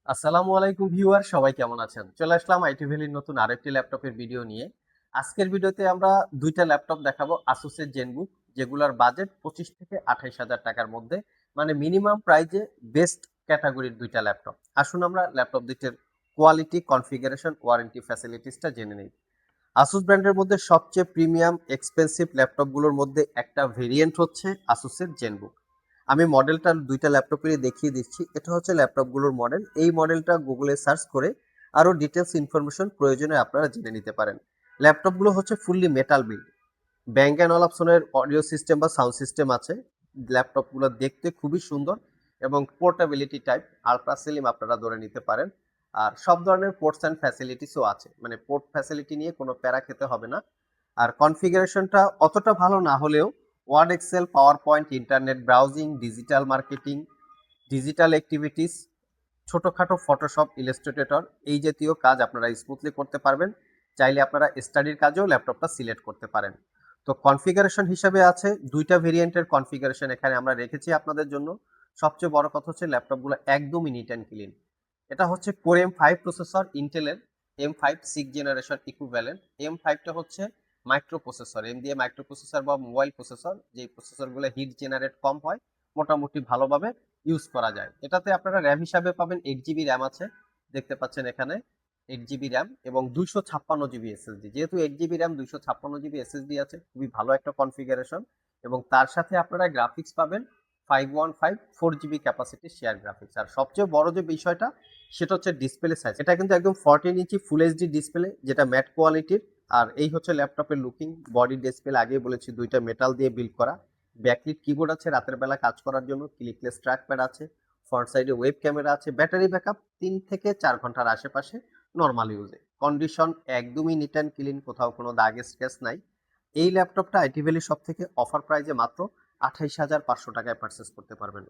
আসসালামু আলাইকুম ভিউয়ার, সবাই কেমন আছেন? চলে আসলাম আইটি ভ্যালির নতুন আরেকটি ল্যাপটপের ভিডিও নিয়ে। আজকের ভিডিওতে আমরা দুইটা ল্যাপটপ দেখাবো আসুসের জেনবুক, যেগুলোর বাজেট 25 থেকে 28,000 টাকার মধ্যে, মানে মিনিমাম প্রাইজে বেস্ট ক্যাটাগরির দুইটা ল্যাপটপ। আসুন আমরা ল্যাপটপ দুইটার কোয়ালিটি, কনফিগারেশন, ওয়ারেন্টি ফ্যাসিলিটিসটা জেনে নিই। আসুস ব্র্যান্ডের মধ্যে সবচেয়ে প্রিমিয়াম এক্সপেন্সিভ ল্যাপটপগুলোর মধ্যে একটা ভেরিয়েন্ট হচ্ছে আসুসের জেনবুক। আমি মডেলটা দুইটা ল্যাপটপেরই দেখিয়ে দিচ্ছি। এটা হচ্ছে ল্যাপটপগুলোর মডেল। এই মডেলটা গুগলে সার্চ করে আরো ডিটেলস ইনফরমেশন প্রয়োজনে আপনারা জেনে নিতে পারেন। ল্যাপটপগুলো হচ্ছে fully metal build. Bang and অলাপসনের অডিও সিস্টেম বা সাউন্ড সিস্টেম আছে। ল্যাপটপগুলো দেখতে খুবই সুন্দর এবং পোর্টেবিলিটি টাইপ আলট্রা স্লিম আপনারা ধরে নিতে পারেন। আর সব ধরনের পোর্টস অ্যান্ড ফ্যাসিলিটিসও আছে, মানে পোর্ট ফ্যাসিলিটি নিয়ে কোনো প্যারা খেতে হবে না। আর কনফিগারেশনটা অতটা ভালো না হলেও Word, Excel, PowerPoint, internet browsing, digital marketing, digital activities, ছোটখাটো ফটোশপ, ইলাস্ট্রেটর এই জাতীয় কাজ আপনারা স্মুথলি করতে পারবেন। চাইলে আপনারা স্টাডির কাজেও ল্যাপটপটা সিলেক্ট করতে পারেন। তো কনফিগারেশন হিসাবে আছে দুইটা ভেরিয়েন্টের কনফিগারেশন এখানে আমরা রেখেছি আপনাদের জন্য। সবচেয়ে বড় কথা হচ্ছে ল্যাপটপগুলো একদমই নিট অ্যান্ড ক্লিন। এটা হচ্ছে কোর M5 প্রসেসর, ইন্টেলের M5 6 জেনারেশন ইকুইভ্যালেন্ট। M5টা হচ্ছে মাইক্রো প্রসেসর, এম দিয়ে মাইক্রো প্রসেসর বা মোবাইল প্রসেসর, যে প্রসেসরগুলো হিট জেনারেট কম হয়, মোটামুটি ভালোভাবে ইউজ করা যায়। এটাতে আপনারা র্যাম হিসাবে পাবেন 8 জিবি র্যাম আছে, দেখতে পাচ্ছেন এখানে 8 জিবি র্যাম এবং 256 জিবি এসএসডি। যেহেতু 8 জিবি র্যাম, 256 জিবি এসএসডি আছে, খুবই ভালো একটা কনফিগারেশন। এবং তার সাথে আপনারা গ্রাফিক্স পাবেন 515 4 জিবি ক্যাপাসিটি শেয়ার গ্রাফিক্স। আর সবচেয়ে বড় যে বিষয়টা সেটা হচ্ছে ডিসপ্লে সাইজ। এটা কিন্তু একদম 14 ইঞ্চি ফুল এইচডি ডিসপ্লে, যেটা ম্যাট কোয়ালিটির। আর এই হচ্ছে ল্যাপটপের লুকিং। বডি ডিসপ্লে আগেই বলেছি দুইটা মেটাল দিয়ে বিল্ড করা। ব্যাকলিট কিবোর্ড আছে রাতের বেলা কাজ করার জন্য, ক্লিকলেস ট্র্যাকপ্যাড আছে, ফ্রন্ট সাইডে ওয়েব ক্যামেরা আছে, ব্যাটারি ব্যাকআপ 3 থেকে 4 ঘন্টার আশেপাশে নর্মাল ইউজে। কন্ডিশন একদমই নিট অ্যান্ড ক্লিন, কোথাও কোনো দাগ স্ক্র্যাচ নাই। এই ল্যাপটপটা আইটি ভ্যালি সব থেকে অফার প্রাইজে মাত্র 28,500 টাকায় পারচেস করতে পারবেন।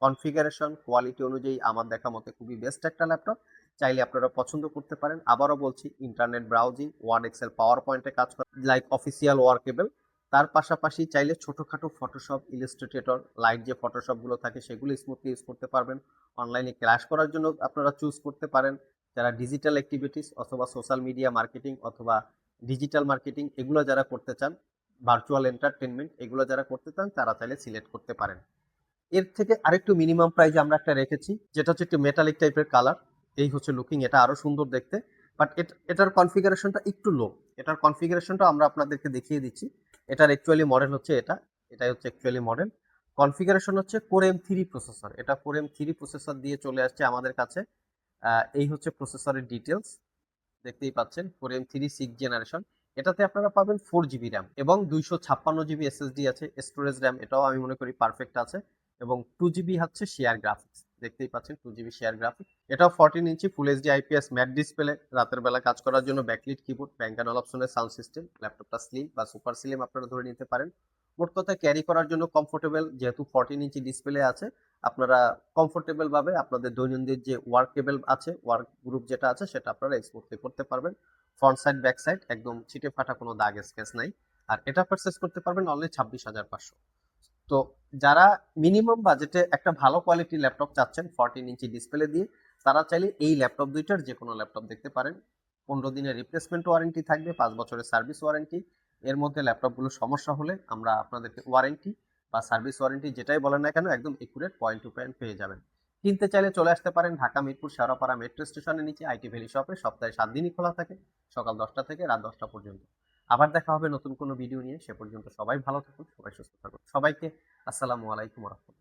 কনফিগারেশন, কোয়ালিটি অনুযায়ী আমার দেখা মতে খুবই বেস্ট একটা ল্যাপটপ, চাইলে আপনারা পছন্দ করতে পারেন। আবারও বলছি, ইন্টারনেট ব্রাউজিং, ওয়ার্ড, এক্সেল, পাওয়ার পয়েন্টে কাজ করে লাইক অফিসিয়াল ওয়ার্কেবল। তার পাশাপাশি চাইলে ছোটখাটো ফটোশপ, ইলাস্ট্রেটর, লাইট যে ফটোশপগুলো থাকে সেগুলো স্মুথলি ইউজ করতে পারবেন। অনলাইনে ক্লাস করার জন্য আপনারা চুজ করতে পারেন। যারা ডিজিটাল অ্যাক্টিভিটিস অথবা সোশ্যাল মিডিয়া মার্কেটিং অথবা ডিজিটাল মার্কেটিং এগুলো যারা করতে চান, ভার্চুয়াল এন্টারটেনমেন্ট এগুলো যারা করতে চান, তারা চাইলে সিলেক্ট করতে পারেন। এর থেকে আরেকটু মিনিমাম প্রাইজে আমরা একটা রেখেছি, যেটা হচ্ছে একটু মেটালিক টাইপের কালার। এই হচ্ছে লুকিং, এটা আরো সুন্দর দেখতে। বাট এটার কনফিগারেশনটা একটু লো। এটার কনফিগারেশনটা আমরা আপনাদেরকে দেখিয়ে দিচ্ছি। এটার অ্যাকচুয়ালি মডেল হচ্ছে এটাই হচ্ছে অ্যাকচুয়ালি মডেল। কনফিগারেশন হচ্ছে কোর M3 প্রসেসর। এটা কোর M3 প্রসেসর দিয়ে চলে আসছে আমাদের কাছে। এই হচ্ছে প্রসেসরের ডিটেলস, দেখতেই পাচ্ছেন কোর M3 6 জেনারেশন। এটাতে আপনারা পাবেন 4 জিবি র্যাম এবং 256 জিবি এসএসডি আছে। স্টোরেজ র্যাম এটাও আমি মনে করি পারফেক্ট আছে। এবং 2 জিবি হচ্ছে শেয়ার গ্রাফিক্স, দেখতেই পাচ্ছেন 2 জিবি শেয়ার গ্রাফিক্স। এটাও 14 inch full HD IPS matte display, রাতের বেলা কাজ করার জন্য ব্যাকলিট কিবোর্ড, ব্যাংক অ্যান্ড অপশনের সাউন্ড সিস্টেম। ল্যাপটপটা স্লিম বা সুপার স্লিম আপনারা ধরে নিতে পারেন। মোট কথা ক্যারি করার জন্য কমফোর্টেবল, যেহেতু 14 ইঞ্চি ডিসপ্লে আছে। আপনারা কমফোর্টেবল ভাবে আপনাদের দৈনন্দিন যে ওয়ার্কেবল আছে, ওয়ার্ক গ্রুপ যেটা আছে সেটা আপনারা স্মুথলি করতে পারবেন। ফ্রন্ট সাইড ব্যাক সাইড একদম ছিটে ফাটা, কোনো দাগ স্কেচ নাই। আর এটা পারচেস করতে পারবেন অনলি 26,500। তো যারা মিনিমাম বাজেটে একটা ভালো কোয়ালিটির ল্যাপটপ চাচ্ছেন 14 ইঞ্চি ডিসপ্লে দিয়ে, তারা চাইলে এই ল্যাপটপ দুইটার যে কোনো ল্যাপটপ দেখতে পারেন। 15 দিনের রিপ্লেসমেন্ট ওয়ারেন্টি থাকবে, 5 বছরের সার্ভিস ওয়ারেন্টি। এর মধ্যে ল্যাপটপগুলো সমস্যা হলে আমরা আপনাদেরকে ওয়ারেন্টি বা সার্ভিস ওয়ারেন্টি যেটাই বলেন না কেন, একদম একুরেট পয়েন্ট টু পয়েন্ট পেয়ে যাবেন। কিনতে চাইলে চলে আসতে পারেন ঢাকা মিরপুর শেওড়াপাড়া মেট্রো স্টেশনের নিচে আইটি ভ্যালি শপে। সপ্তাহে 7 দিনই খোলা থাকে, সকাল 10টা থেকে রাত 10টা পর্যন্ত। আবার দেখা হবে নতুন কোনো ভিডিও নিয়ে। সে পর্যন্ত সবাই ভালো থাকুন, সবাই সুস্থ থাকুন। সবাইকে আসসালামু আলাইকুম রহমতুল্লাহ।